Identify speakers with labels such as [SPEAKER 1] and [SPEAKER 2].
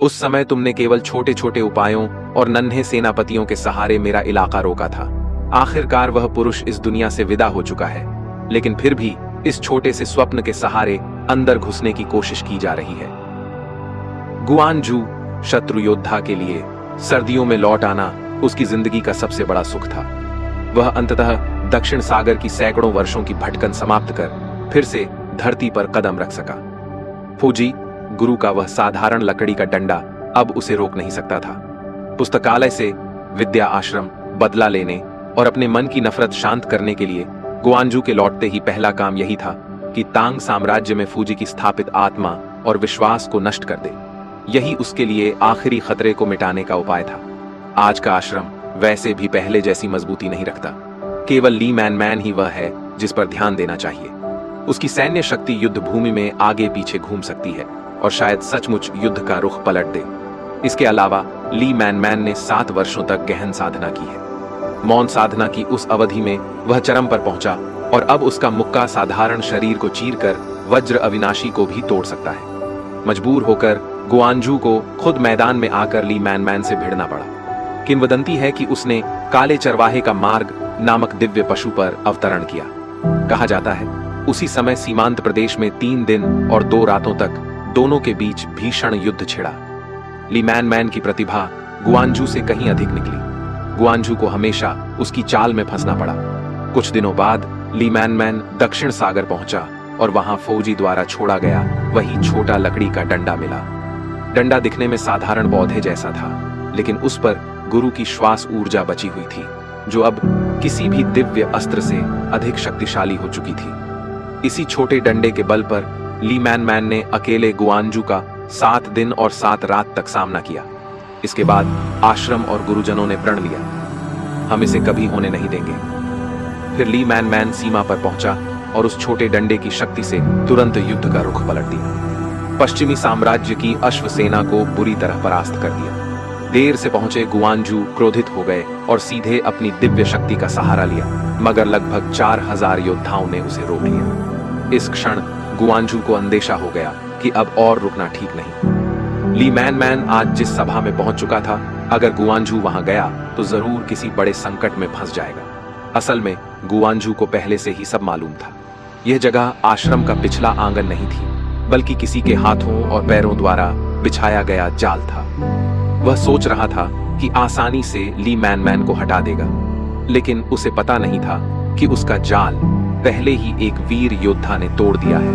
[SPEAKER 1] उस समय तुमने केवल छोटे छोटे उपायों और नन्हे सेनापतियों के सहारे मेरा इलाका रोका था। आखिरकार वह पुरुष इस दुनिया से विदा हो चुका है, लेकिन फिर भी इस छोटे से स्वप्न के सहारे अंदर घुसने की कोशिश की जा रही है। गुआनजू शत्रु योद्धा के लिए सर्दियों में लौट आना उसकी जिंदगी का सबसे बड़ा सुख था। वह अंततः दक्षिण सागर की सैकड़ों वर्षों की भटकन समाप्त कर फिर से धरती पर कदम रख सका। फौजी गुरु का वह साधारण लकड़ी का डंडा अब उसे रोक नहीं सकता था। पुस्तकालय से विद्या आश्रम बदला लेने और अपने मन की नफरत शांत करने के लिए गुआनजू के लौटते ही पहला काम यही था कि तांग साम्राज्य में फौजी की स्थापित आत्मा और विश्वास को नष्ट कर दे। यही उसके लिए आखिरी खतरे को मिटाने का उपाय था। आज का आश्रम वैसे भी पहले जैसी मजबूती नहीं रखता। केवल ली मैन मैन ही वह है जिस पर ध्यान देना चाहिए। उसकी सैन्य शक्ति युद्ध भूमि में आगे पीछे घूम सकती है और शायद सचमुच युद्ध का रुख पलट दे। इसके अलावा ली मैन मैन ने 7 वर्षों तक गहन साधना की है। मौन साधना की उस अवधि में वह चरम पर पहुंचा और अब उसका मुक्का साधारण शरीर को चीरकर वज्र अविनाशी को भी तोड़ सकता है। मजबूर होकर गुआनजू को खुद मैदान में आकर ली मैन मैन से भिड़ना पड़ा। किंवदंती है कि उसने काले चरवाहे का मार्ग नामक दिव्य पशु पर अवतरण किया। कहा जाता है उसी समय सीमांत प्रदेश में 3 दिन और 2 रातों तक दोनों के बीच भीषण युद्ध छिड़ा। ली मैन मैन की प्रतिभा गुआनजू से कहीं अधिक निकली। गुआनजू को हमेशा उसकी चाल में फंसना पड़ा। कुछ दिनों बाद ली मैन मैन दक्षिण सागर पहुंचा और वहां फौजी द्वारा छोड़ा गया वही छोटा लकड़ी का डंडा मिला। डंडा दिखने में साधारण पौधे जैसा था, लेकिन उस पर गुरु की श्वास ऊर्जा बची हुई थी, जो अब किसी भी दिव्य अस्त्र से अधिक शक्तिशाली हो चुकी थी। इसी छोटे डंडे के बल पर ली मैन मैन ने अकेले गुआनजू का 7 दिन और 7 रात तक सामना किया। इसके बाद आश्रम और गुरुजनों ने प्रण लिया, हम इसे कभी होने नहीं देंगे। फिर ली मैन मैन सीमा पर पहुंचा और उस छोटे डंडे की शक्ति से तुरंत युद्ध का रुख पलट दिया। पश्चिमी साम्राज्य की अश्व सेना को बुरी तरह परास्त कर दिया। देर से पहुंचे गुआनजू क्रोधित हो गए और सीधे अपनी दिव्य शक्ति का सहारा लिया, मगर लगभग 4000 योद्धाओं ने उसे रोक लिया। इस क्षण गुआनजू को अंदेशा हो गया कि अब और रुकना ठीक नहीं। ली मैन मैन आज जिस सभा में पहुंच चुका था, अगर गुआनजू वहां गया तो जरूर किसी बड़े संकट में फंस जाएगा। असल में गुआनजू को पहले से ही सब मालूम था। यह जगह आश्रम का पिछला आंगन नहीं थी, बल्कि किसी के हाथों और पैरों द्वारा बिछाया गया जाल था। वह सोच रहा था कि आसानी से ली मैन मैन को हटा देगा, लेकिन उसे पता नहीं था कि उसका जाल पहले ही एक वीर योद्धा ने तोड़ दिया है।